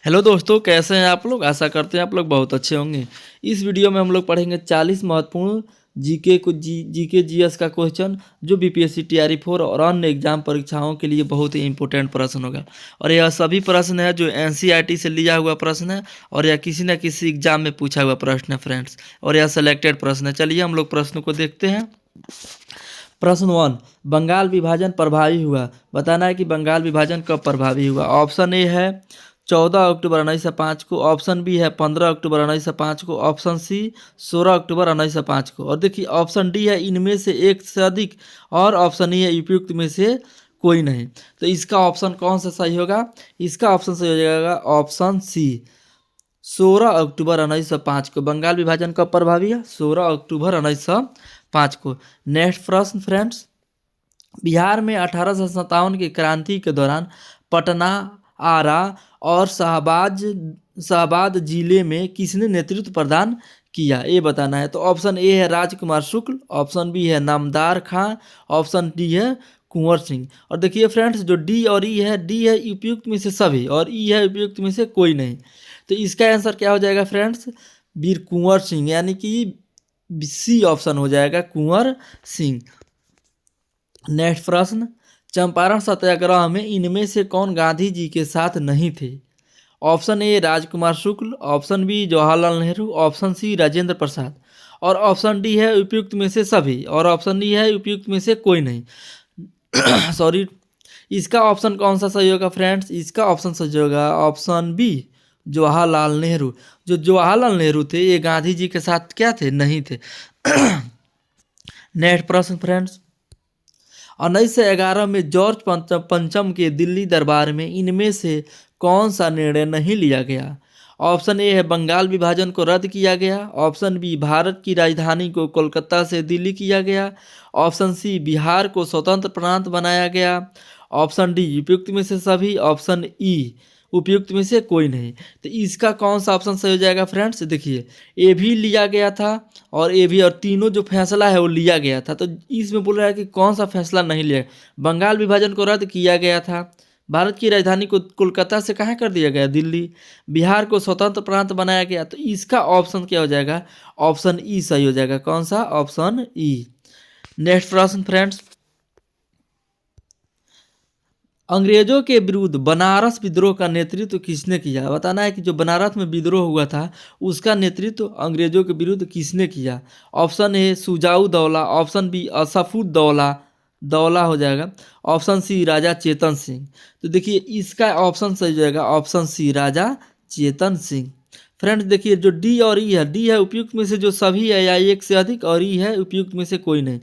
Hello दोस्तों, कैसे हैं आप लोग। आशा करते हैं आप लोग बहुत अच्छे होंगे। इस वीडियो में हम लोग पढ़ेंगे 40 महत्वपूर्ण जीके को जीके जीएस का क्वेश्चन जो बीपीएससी टीआरई 4 और अन्य एग्जाम परीक्षाओं के लिए बहुत ही इंपॉर्टेंट प्रश्न होगा। और यह सभी प्रश्न है जो एनसीईआरटी से लिया हुआ प्रश्न है और यह किसी न किसी एग्जाम में पूछा हुआ प्रश्न है फ्रेंड्स। और यह सेलेक्टेड प्रश्न है। चलिए हम लोग प्रश्न को देखते हैं। प्रश्न 1, बंगाल विभाजन प्रभावी हुआ। बताना है कि बंगाल विभाजन कब प्रभावी हुआ। ऑप्शन ए है 14 अक्टूबर 1905 को, ऑप्शन बी है 15 अक्टूबर 1905 को, ऑप्शन सी 16 अक्टूबर 1905 को, और देखिए ऑप्शन डी है इनमें से एक से अधिक, और ऑप्शन ई है उपयुक्त में से कोई नहीं। तो इसका ऑप्शन कौन सा सही होगा। इसका ऑप्शन सही हो जाएगा ऑप्शन सी 16 अक्टूबर 1905 को। बंगाल विभाजन कब प्रभावी है। 16 अक्टूबर 1905 को। नेक्स्ट प्रश्न फ्रेंड्स, बिहार में 1857 की क्रांति के दौरान पटना, आरा और शाहबाद जिले में किसने नेतृत्व प्रदान किया, ये बताना है। तो ऑप्शन ए है राजकुमार शुक्ल, ऑप्शन बी है नामदार खां, ऑप्शन डी है कुंवर सिंह। और देखिए फ्रेंड्स, जो डी और ई है, डी है उपयुक्त में से सभी और ई है उपयुक्त में से कोई नहीं। तो इसका आंसर क्या हो जाएगा फ्रेंड्स, वीर कुंवर सिंह, यानी कि सी ऑप्शन हो जाएगा कुंवर सिंह। नेक्स्ट प्रश्न, चंपारण सत्याग्रह में इनमें से कौन गांधी जी के साथ नहीं थे। Option A Rajkumar Shukla, option B Jawaharlal Nehru, option C Rajendra Prasad, और ऑप्शन डी है उपयुक्त में से सभी, और ऑप्शन डी है उपयुक्त में से कोई नहीं। सॉरी, इसका ऑप्शन कौन सा सही होगा फ्रेंड्स। इसका ऑप्शन सही होगा ऑप्शन बी जवाहरलाल नेहरू। जो जवाहरलाल नेहरू थे ये गांधी जी के साथ क्या थे, नहीं थे। नेक्स्ट प्रश्न फ्रेंड्स, 1911 में जॉर्ज पंचम के दिल्ली दरबार में इनमें से कौन सा निर्णय नहीं लिया गया। ऑप्शन ए है बंगाल विभाजन को रद्द किया गया, ऑप्शन बी भारत की राजधानी को कोलकाता से दिल्ली किया गया, ऑप्शन सी बिहार को स्वतंत्र प्रांत बनाया गया, ऑप्शन डी उपयुक्त में से सभी, ऑप्शन ई उपयुक्त में से कोई नहीं। तो इसका कौन सा ऑप्शन सही हो जाएगा फ्रेंड्स। देखिए, ए भी लिया गया था और ए भी, और तीनों जो फैसला है वो लिया गया था। तो इसमें बोल रहा है कि कौन सा फैसला नहीं लिया। बंगाल विभाजन को रद्द किया गया था, भारत की राजधानी को कोलकाता से कहाँ कर दिया गया, दिल्ली, बिहार को स्वतंत्र प्रांत बनाया गया। तो इसका ऑप्शन क्या हो जाएगा, ऑप्शन ई सही हो जाएगा। कौन सा, ऑप्शन ई। नेक्स्ट प्रश्न फ्रेंड्स, अंग्रेजों के विरुद्ध बनारस विद्रोह का नेतृत्व किसने किया। बताना है कि जो बनारस में विद्रोह हुआ था उसका नेतृत्व अंग्रेजों के विरुद्ध किसने किया। Option A Shujauddaula, option B Asafuddaula दौला हो जाएगा, ऑप्शन सी राजा चेतन सिंह। तो देखिए इसका ऑप्शन सही हो जाएगा ऑप्शन सी राजा चेतन सिंह। फ्रेंड्स देखिए, जो डी और ई है, डी है उपयुक्त में से जो सभी है या एक से अधिक, और ई है उपयुक्त में से कोई नहीं।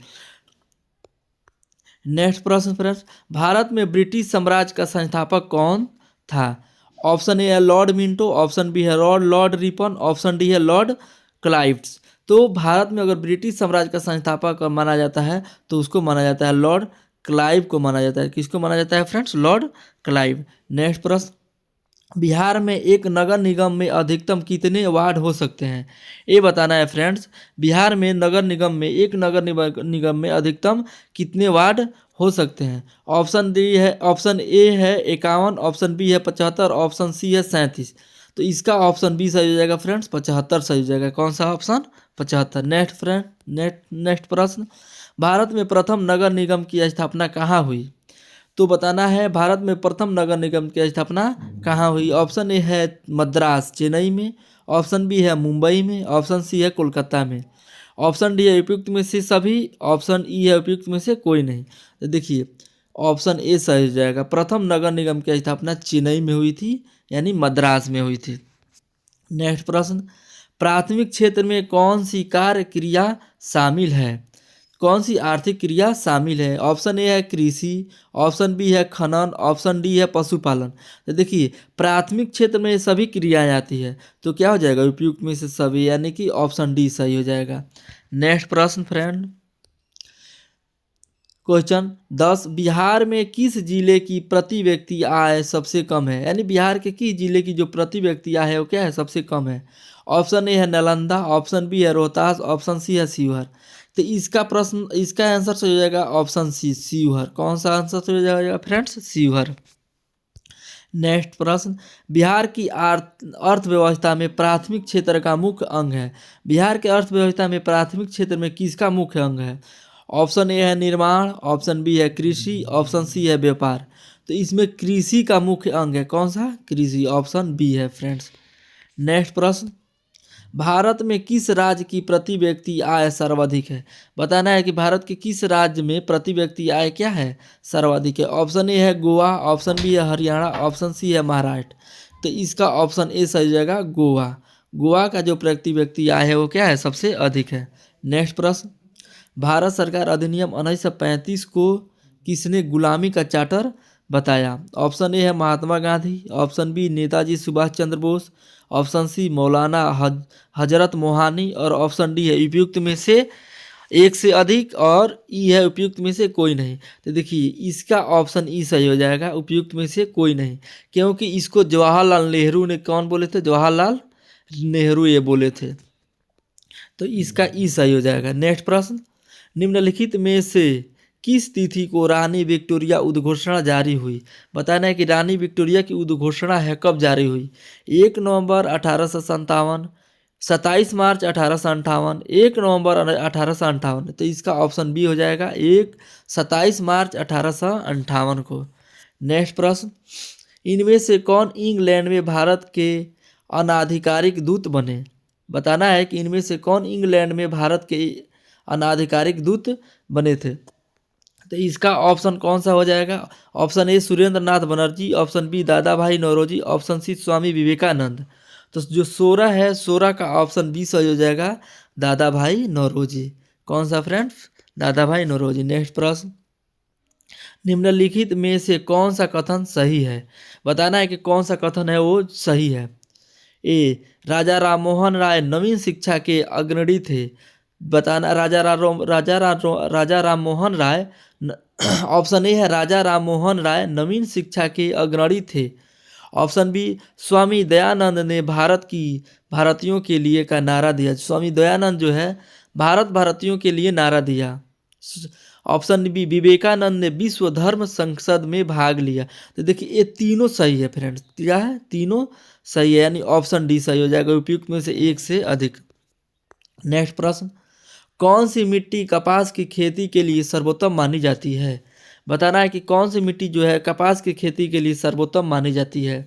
नेक्स्ट प्रश्न फ्रेंड्स, भारत में ब्रिटिश साम्राज्य का संस्थापक कौन था। ऑप्शन ए है लॉर्ड मिंटो, ऑप्शन बी है लॉर्ड रिपन, ऑप्शन डी है लॉर्ड क्लाइव्स। तो भारत में अगर ब्रिटिश साम्राज्य का संस्थापक माना जाता है तो उसको माना जाता है लॉर्ड क्लाइव को माना जाता है। किसको माना जाता है फ्रेंड्स, लॉर्ड क्लाइव। नेक्स्ट प्रश्न, बिहार में एक नगर निगम में अधिकतम कितने वार्ड हो सकते हैं, ये बताना है फ्रेंड्स। बिहार में नगर निगम में एक निगम में अधिकतम कितने वार्ड हो सकते हैं। ऑप्शन डी है, ऑप्शन ए है 51, ऑप्शन बी है 75, ऑप्शन सी है 37। तो इसका ऑप्शन बी सही हो जाएगा फ्रेंड्स, 75 सही हो जाएगा। कौन सा ऑप्शन, 75। नेक्स्ट प्रश्न, भारत में प्रथम नगर निगम की स्थापना कहाँ हुई। तो बताना है भारत में प्रथम नगर निगम की स्थापना कहाँ हुई। ऑप्शन ए है मद्रास चेन्नई में, ऑप्शन बी है मुंबई में, ऑप्शन सी है कोलकाता में, ऑप्शन डी है उपयुक्त में से सभी, ऑप्शन ई है उपयुक्त में से कोई नहीं। तो देखिए ऑप्शन ए सही हो जाएगा, प्रथम नगर निगम की स्थापना चेन्नई में हुई थी, यानी मद्रास में हुई थी। नेक्स्ट प्रश्न, प्राथमिक क्षेत्र में कौन सी कार्य क्रिया शामिल है, कौन सी आर्थिक क्रिया शामिल है। ऑप्शन ए है कृषि, ऑप्शन बी है खनन, ऑप्शन डी है पशुपालन। तो देखिए प्राथमिक क्षेत्र में सभी क्रियाएं आती है, तो क्या हो जाएगा उपयुक्त में से सभी, यानी कि ऑप्शन डी सही हो जाएगा। नेक्स्ट प्रश्न फ्रेंड, क्वेश्चन 10, बिहार में किस जिले की प्रति व्यक्ति आय सबसे कम है, यानी बिहार के किस जिले की जो प्रति व्यक्ति आय है वो क्या है, सबसे कम है। ऑप्शन ए है नालंदा, ऑप्शन बी है रोहतास, ऑप्शन सी है शिवहर। तो इसका प्रश्न, इसका आंसर सही हो जाएगा ऑप्शन सी शिवहर। कौन सा आंसर सही हो जाएगा फ्रेंड्स, शिवहर। नेक्स्ट प्रश्न, बिहार की अर्थव्यवस्था में प्राथमिक क्षेत्र का मुख्य अंग है। बिहार के अर्थव्यवस्था में प्राथमिक क्षेत्र में किसका मुख्य अंग है? ऑप्शन ए है निर्माण, ऑप्शन बी है कृषि, ऑप्शन सी है व्यापार। तो इसमें कृषि का मुख्य अंग है, कौन सा? कृषि, ऑप्शन बी है फ्रेंड्स। नेक्स्ट प्रश्न, भारत में किस राज्य की प्रति व्यक्ति आय सर्वाधिक है? बताना है कि भारत के किस राज्य में प्रति व्यक्ति आय क्या है? सर्वाधिक है। ऑप्शन ए है गोवा, ऑप्शन बी है हरियाणा, ऑप्शन सी है महाराष्ट्र। तो इसका ऑप्शन ए सही जाएगा, गोवा। गोवा का जो प्रति व्यक्ति आय है वो क्या है? सबसे अधिक है। नेक्स्ट प्रश्न, भारत सरकार अधिनियम 1935 को किसने गुलामी का चार्टर बताया? ऑप्शन ए है Mahatma Gandhi, option B Netaji Subhash Chandra Bose, option C मौलाना हजरत मोहानी और ऑप्शन डी है उपयुक्त में से एक से अधिक और ई है उपयुक्त में से कोई नहीं। तो देखिए इसका ऑप्शन ई सही हो जाएगा, उपयुक्त में से कोई नहीं, क्योंकि इसको जवाहरलाल नेहरू ने कौन बोले थे? जवाहरलाल नेहरू ये बोले थे। तो इसका ई सही हो जाएगा। नेक्स्ट प्रश्न, निम्नलिखित में से किस तिथि को रानी विक्टोरिया उद्घोषणा जारी हुई? बताना है कि रानी विक्टोरिया की उद्घोषणा है कब जारी हुई? 1 नवंबर 1857, 27 मार्च 1858, 1 नवंबर 1858। तो इसका ऑप्शन बी हो जाएगा 27 मार्च 1858 को। नेक्स्ट प्रश्न, इनमें से कौन इंग्लैंड में भारत के अनाधिकारिक दूत बने? बताना है कि इनमें से कौन इंग्लैंड में भारत के अनाधिकारिक दूत बने थे। तो इसका ऑप्शन कौन सा हो जाएगा? Option A Surendra Nath Banerjee, option B Dadabhai Naoroji, option C Swami Vivekananda. तो जो 16 है, 16 का ऑप्शन बी सही हो जाएगा, दादा भाई नौरोजी। कौन सा फ्रेंड्स? दादा भाई नौरोजी। नेक्स्ट प्रश्न, निम्नलिखित में से कौन सा कथन सही है? बताना है कि कौन सा कथन है वो सही है। ए राजा राम मोहन राय नवीन शिक्षा के अग्रणी थे। बताना राजा राम मोहन राय ऑप्शन ए है राजा राम मोहन राय नवीन शिक्षा के अग्रणी थे। ऑप्शन बी स्वामी दयानंद ने भारतीयों के लिए का नारा दिया। स्वामी दयानंद जो है भारतीयों के लिए नारा दिया। ऑप्शन बी विवेकानंद ने विश्व धर्म संसद में भाग लिया। तो देखिए ये तीनों सही है फ्रेंड्स, क्या है? तीनों सही है, यानी ऑप्शन डी सही हो जाएगा, उपयुक्त में से एक से अधिक। नेक्स्ट प्रश्न, कौन सी मिट्टी कपास की खेती के लिए सर्वोत्तम मानी जाती है? बताना है कि कौन सी मिट्टी जो है कपास की खेती के लिए सर्वोत्तम मानी जाती है।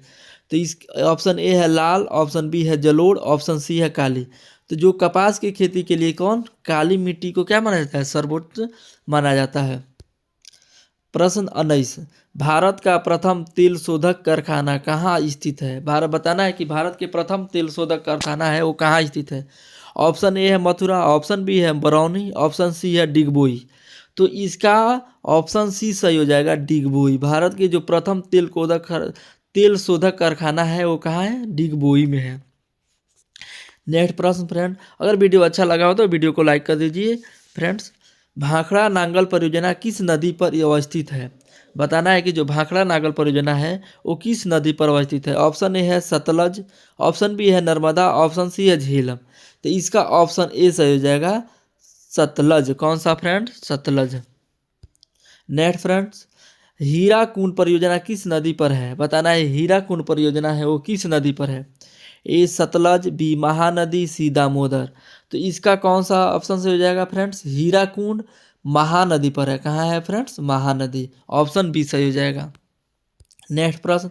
तो इस ऑप्शन ए है लाल, ऑप्शन बी है जलोढ़, ऑप्शन सी है काली। तो जो कपास की खेती के लिए कौन? काली मिट्टी को क्या माना जाता है? सर्वोत्तम माना जाता है। प्रश्न 19, भारत का प्रथम तेल शोधक कारखाना कहाँ स्थित है? बताना है कि भारत के प्रथम तेल शोधक कारखाना है वो कहाँ स्थित है। ऑप्शन ए है मथुरा, ऑप्शन बी है बरौनी, ऑप्शन सी है डिगबोई। तो इसका ऑप्शन सी सही हो जाएगा, डिगबोई। भारत के जो प्रथम तेल शोधक कारखाना है वो कहाँ है? डिगबोई में है। नेक्स्ट प्रश्न फ्रेंड, अगर वीडियो अच्छा लगा हो तो वीडियो को लाइक कर दीजिए। फ्रेंड्स, भाखड़ा नांगल परियोजना किस नदी पर अवस्थित है? बताना है कि जो भाखड़ा नांगल परियोजना है वो किस नदी पर अवस्थित है। ऑप्शन ए है सतलज, ऑप्शन बी है नर्मदा, ऑप्शन सी है झेलम। तो इसका ऑप्शन ए सही हो जाएगा, सतलज। कौन सा friend? Sutlej. Next friends, Hirakud परियोजना किस नदी पर है? बताना है हीराकुंड परियोजना है वो किस नदी पर है। ए सतलज, बी महानदी, सी दामोदर। तो इसका कौन सा ऑप्शन से हो जाएगा फ्रेंड्स? हीराकुंड महानदी पर है। कहाँ है फ्रेंड्स? महानदी। ऑप्शन बी सही हो जाएगा। नेक्स्ट प्रश्न,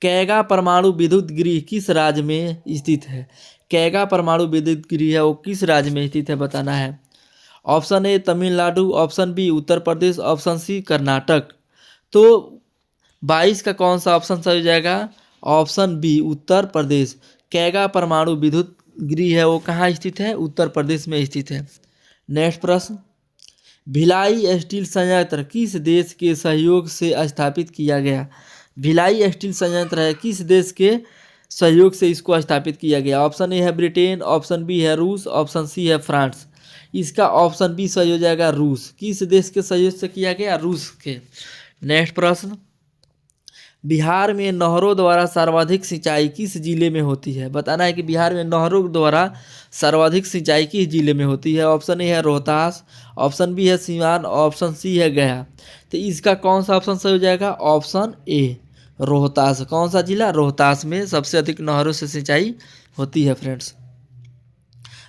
कैगा परमाणु विद्युत गृह किस राज्य में स्थित है? कैगा परमाणु विद्युत गृह है वो किस राज्य में स्थित है बताना है। Option A Tamil Nadu, option B Uttar Pradesh, option C Karnataka. तो 22 का कौन सा ऑप्शन सही हो जाएगा? Option B Uttar Pradesh. कैगा परमाणु विद्युत गृह है वो कहाँ स्थित है? उत्तर प्रदेश में स्थित है। नेक्स्ट प्रश्न, भिलाई स्टील संयंत्र किस देश के सहयोग से स्थापित किया गया? भिलाई स्टील संयंत्र है किस देश के सहयोग से इसको स्थापित किया गया। ऑप्शन ए है ब्रिटेन, ऑप्शन बी है रूस, ऑप्शन सी है फ्रांस। इसका ऑप्शन बी सही हो जाएगा, रूस। किस देश के सहयोग से किया गया? रूस के। नेक्स्ट प्रश्न, बिहार में नहरों द्वारा सर्वाधिक सिंचाई किस जिले में होती है? बताना है कि बिहार में नहरों द्वारा सर्वाधिक सिंचाई किस जिले में होती है। ऑप्शन ए है रोहतास, ऑप्शन बी है सीवान, ऑप्शन सी है गया। तो इसका कौन सा ऑप्शन सही हो जाएगा? ऑप्शन ए रोहतास। कौन सा जिला? रोहतास में सबसे अधिक नहरों से सिंचाई होती है फ्रेंड्स।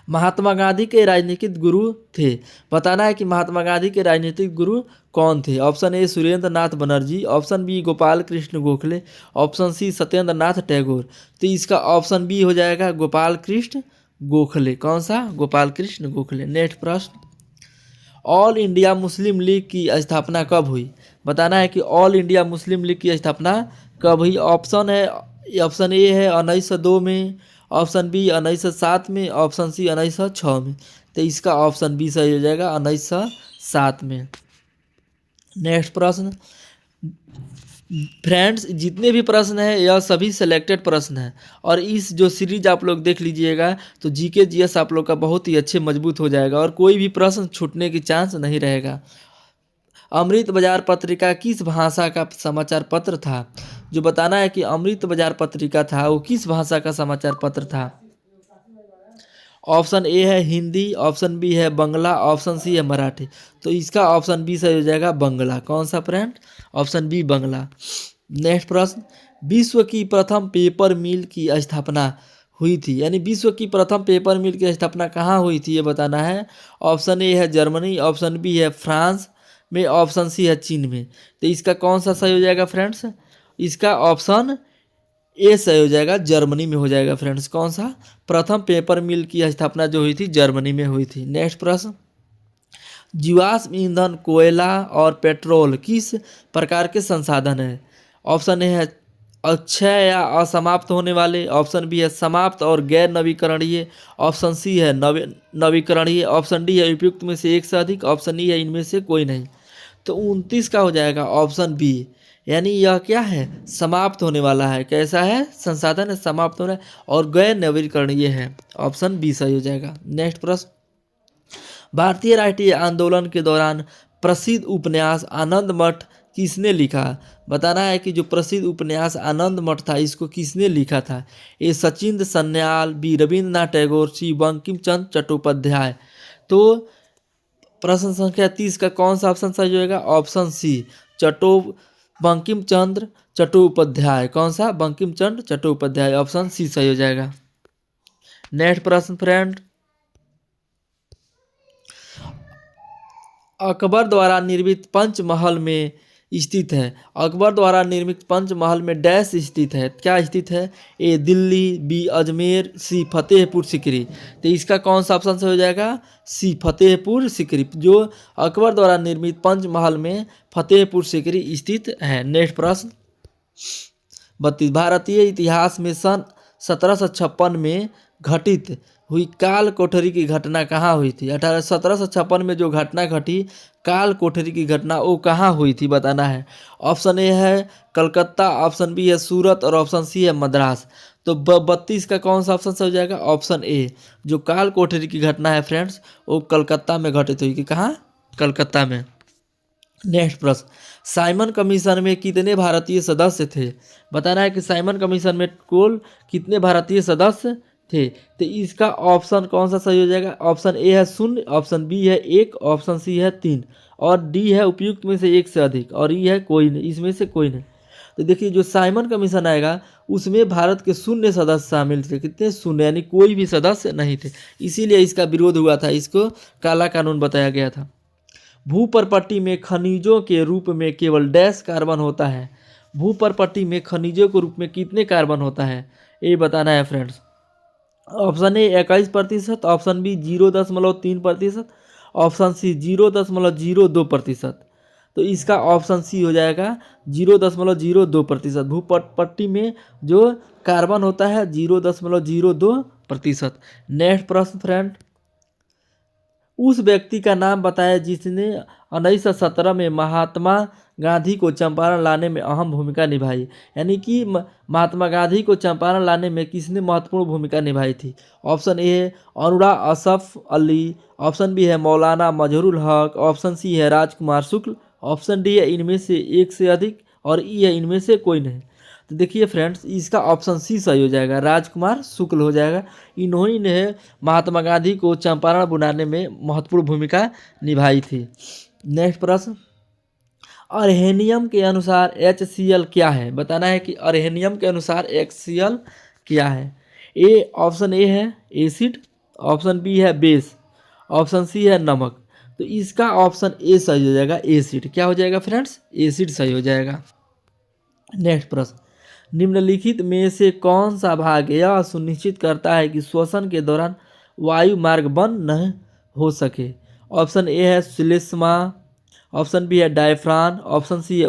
महात्मा गांधी के राजनीतिक गुरु थे। बताना है कि महात्मा गांधी के राजनीतिक गुरु कौन थे। Option A Surendra Nath Banerjee, option B Gopal Krishna Gokhale, option C Satyendra Nath Tagore. तो इसका ऑप्शन बी हो जाएगा गोपाल कृष्ण गोखले। कौन सा? गोपाल कृष्ण गोखले। नेक्स्ट प्रश्न, ऑल इंडिया मुस्लिम लीग की स्थापना कब हुई? बताना है कि ऑल इंडिया मुस्लिम लीग की स्थापना कब हुई। ऑप्शन ए है 1902 में, ऑप्शन बी 1907 में, ऑप्शन सी 1906 में। तो इसका ऑप्शन बी सही हो जाएगा 1907 में। नेक्स्ट प्रश्न, फ्रेंड्स जितने भी प्रश्न हैं यह सभी सिलेक्टेड प्रश्न हैं और इस जो सीरीज आप लोग देख लीजिएगा तो जीके जीएस आप लोग का बहुत ही अच्छे मजबूत हो जाएगा और कोई भी प्रश्न छूटने की चांस नहीं रहेगा। अमृत बाजार पत्रिका किस भाषा का समाचार पत्र था? जो बताना है कि अमृत बाजार पत्रिका था वो किस भाषा का समाचार पत्र था। ऑप्शन ए है हिंदी, ऑप्शन बी है बंगला, ऑप्शन सी है मराठी। तो इसका ऑप्शन बी सही हो जाएगा बंगला। कौन सा फ्रेंड? ऑप्शन बी बंगला। नेक्स्ट प्रश्न, विश्व की प्रथम पेपर मिल की स्थापना हुई थी, यानी विश्व की प्रथम पेपर मिल की स्थापना कहाँ हुई थी ये बताना है। ऑप्शन ए है जर्मनी, ऑप्शन बी है फ्रांस में, ऑप्शन सी है चीन में। तो इसका कौन सा सही हो जाएगा फ्रेंड्स? इसका ऑप्शन ए सही हो जाएगा, जर्मनी में हो जाएगा फ्रेंड्स। कौन सा? प्रथम पेपर मिल की स्थापना जो हुई थी जर्मनी में हुई थी। नेक्स्ट प्रश्न, जीवाश्म ईंधन कोयला और पेट्रोल किस प्रकार के संसाधन है? ऑप्शन ए है अक्षय या असमाप्त होने वाले, ऑप्शन बी है समाप्त और गैर नवीकरणीय, ऑप्शन सी है नवीकरणीय, ऑप्शन डी है उपयुक्त में से एक से अधिक, ऑप्शन ई है इनमें से कोई नहीं। तो 29 का हो जाएगा ऑप्शन बी, यानी यह क्या है? समाप्त होने वाला है। कैसा है? संसाधन है, समाप्त होना है और गैर नवीकरणीय है। ऑप्शन बी सही हो जाएगा। नेक्स्ट प्रश्न, भारतीय राष्ट्रीय आंदोलन के दौरान प्रसिद्ध उपन्यास आनंद मठ किसने लिखा? बताना है कि जो प्रसिद्ध उपन्यास आनंद मठ था इसको किसने लिखा था। ए सचिंद्र सन्याल, बी रविंद्रनाथ टैगोर, सी बंकिम चंद्र चट्टोपाध्याय। तो प्रश्न संख्या 30 का कौन सा ऑप्शन सही होगा? Option C Bankim Chandra Chattopadhyay. कौन सा? बंकिम चंद्र चट्टोपाध्याय। ऑप्शन सी सही हो जाएगा। नेक्स्ट प्रश्न फ्रेंड, अकबर द्वारा निर्मित पंचमहल में स्थित है। अकबर द्वारा निर्मित पंचमहल में डैश स्थित है? क्या स्थित है? ए दिल्ली, बी अजमेर, सी फतेहपुर सिकरी। तो इसका कौन सा ऑप्शन से हो जाएगा? सी फतेहपुर सिकरी। जो अकबर द्वारा निर्मित पंचमहल में फतेहपुर सिकरी स्थित है। नेक्स्ट प्रश्न 32, भारतीय इतिहास में सन 1756 में घटित हुई काल कोठरी की घटना कहाँ हुई थी? 1756 में जो घटना घटी काल कोठरी की घटना वो कहाँ हुई थी बताना है। ऑप्शन ए है कलकत्ता, ऑप्शन बी है सूरत और ऑप्शन सी है मद्रास। तो 32 का कौन सा ऑप्शन से हो जाएगा? ऑप्शन ए, जो काल कोठरी की घटना है फ्रेंड्स वो कलकत्ता में घटित हुई। कि कहाँ? कलकत्ता में। नेक्स्ट प्रश्न, साइमन कमीशन में कितने भारतीय सदस्य थे? बताना है कि साइमन कमीशन में कुल कितने भारतीय सदस्य थे। तो इसका ऑप्शन कौन सा सही हो जाएगा? ऑप्शन ए है 0, ऑप्शन बी है 1, ऑप्शन सी है 3 और डी है उपयुक्त में से एक से अधिक और ई है कोई नहीं, इसमें से कोई नहीं। तो देखिए जो साइमन कमीशन आएगा उसमें भारत के 0 सदस्य शामिल थे। कितने? 0, यानी कोई भी सदस्य नहीं थे। इसीलिए इसका विरोध हुआ था, इसको काला कानून बताया गया था। भूपर्पट्टी में खनिजों के रूप में केवल डैश कार्बन होता है। भूपर्पट्टी में खनिजों के रूप में कितने कार्बन होता है ये बताना है friends. Option A 21%, option B 0.3%, option C 0.02%। तो इसका ऑप्शन सी हो जाएगा 0.02%। भूपटपट्टी में जो कार्बन होता है 0.02%। नेक्स्ट प्रश्न फ्रेंड, उस व्यक्ति का नाम बताया जिसने 1917 में महात्मा गांधी को चंपारण लाने में अहम भूमिका निभाई। यानी कि महात्मा गांधी को चंपारण लाने में किसने महत्वपूर्ण भूमिका निभाई थी। ऑप्शन ए है अनुरा असफ अली, ऑप्शन बी है मौलाना मजहरुल हक, ऑप्शन सी है राजकुमार शुक्ल, ऑप्शन डी है इनमें से एक से अधिक और ई है इनमें से कोई नहीं। तो देखिए फ्रेंड्स इसका ऑप्शन सी सही हो जाएगा, राजकुमार शुक्ल हो जाएगा। इन्होंने ने महात्मा गांधी को चंपारण बुलाने में महत्वपूर्ण भूमिका निभाई थी। नेक्स्ट प्रश्न, अर्हेनियम के अनुसार HCl क्या है, बताना है कि अर्हेनियम के अनुसार HCl क्या है। ऑप्शन ए है एसिड, ऑप्शन बी है बेस, ऑप्शन सी है नमक। तो इसका ऑप्शन ए सही हो जाएगा, एसिड। क्या हो जाएगा फ्रेंड्स, एसिड सही हो जाएगा। नेक्स्ट प्रश्न, निम्नलिखित में से कौन सा भाग यह सुनिश्चित करता है कि श्वसन के दौरान वायु मार्ग बंद न हो सके। ऑप्शन ए है श्लेष्मा, ऑप्शन बी है डायफ्राम, ऑप्शन सी है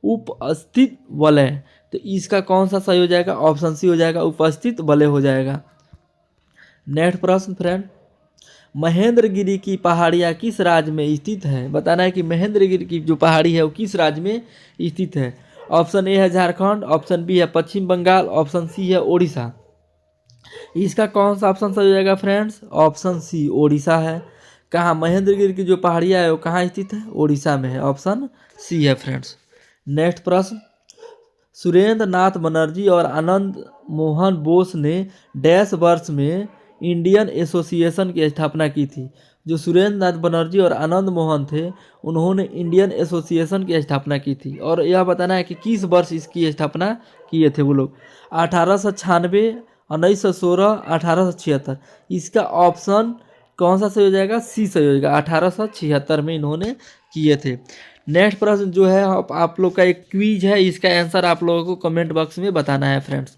उपस्थित वलय। तो इसका कौन सा सही हो जाएगा, ऑप्शन सी हो जाएगा, उपस्थित वलय हो जाएगा। नेक्स्ट प्रश्न फ्रेंड, महेंद्रगिरी की पहाड़ियाँ किस राज्य में स्थित है, बताना है कि महेंद्रगिरी की जो पहाड़ी है वो किस राज्य में स्थित है। ऑप्शन ए है झारखंड, ऑप्शन बी है पश्चिम बंगाल, ऑप्शन सी है ओडिशा। इसका कौन सा ऑप्शन सही हो जाएगा फ्रेंड्स, ऑप्शन सी ओडिशा है। कहाँ, महेंद्रगिरी की जो पहाड़ियाँ है वो कहाँ स्थित है, ओडिशा में है, ऑप्शन सी है फ्रेंड्स। नेक्स्ट प्रश्न, सुरेंद्र नाथ बनर्जी और आनंद मोहन बोस ने डैश वर्ष में इंडियन एसोसिएशन की स्थापना की थी। जो सुरेंद्र नाथ बनर्जी और आनंद मोहन थे उन्होंने इंडियन एसोसिएशन की स्थापना की थी, और यह बताना है कि किस वर्ष इसकी स्थापना किए थे वो लोग। 1896, 1916, 1876। इसका ऑप्शन कौन सा सही हो जाएगा, सी सही हो जाएगा, 1876 में इन्होंने किए थे। नेक्स्ट प्रश्न जो है आप लोग का एक क्विज है, इसका आंसर आप लोगों को कमेंट बॉक्स में बताना है फ्रेंड्स।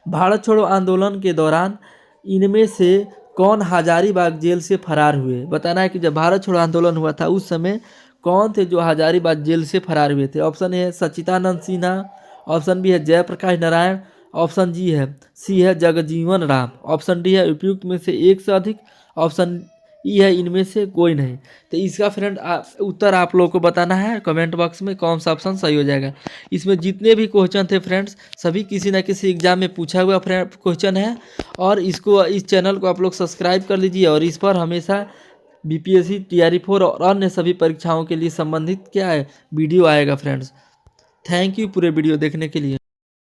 भारत छोड़ो आंदोलन के दौरान इनमें से कौन हजारीबाग जेल से फरार हुए, बताना है कि जब भारत छोड़ो आंदोलन हुआ था उस समय कौन थे जो हजारीबाग जेल से फरार हुए थे। ऑप्शन ए है सच्चिदानंद सिन्हा, ऑप्शन बी है जयप्रकाश नारायण, ऑप्शन सी है जगजीवन राम, ऑप्शन डी है उपयुक्त में से एक से अधिक, ऑप्शन ई है इनमें से कोई नहीं। तो इसका फ्रेंड उत्तर आप लोगों को बताना है कमेंट बॉक्स में कौन सा ऑप्शन सही हो जाएगा। इसमें जितने भी क्वेश्चन थे फ्रेंड्स सभी किसी न किसी एग्जाम में पूछा हुआ क्वेश्चन है, और इस चैनल को आप लोग सब्सक्राइब कर लीजिए, और इस पर हमेशा BPSC, TRE4 और अन्य सभी परीक्षाओं के लिए संबंधित क्या है वीडियो आएगा फ्रेंड्स। थैंक यू पूरे वीडियो देखने के लिए।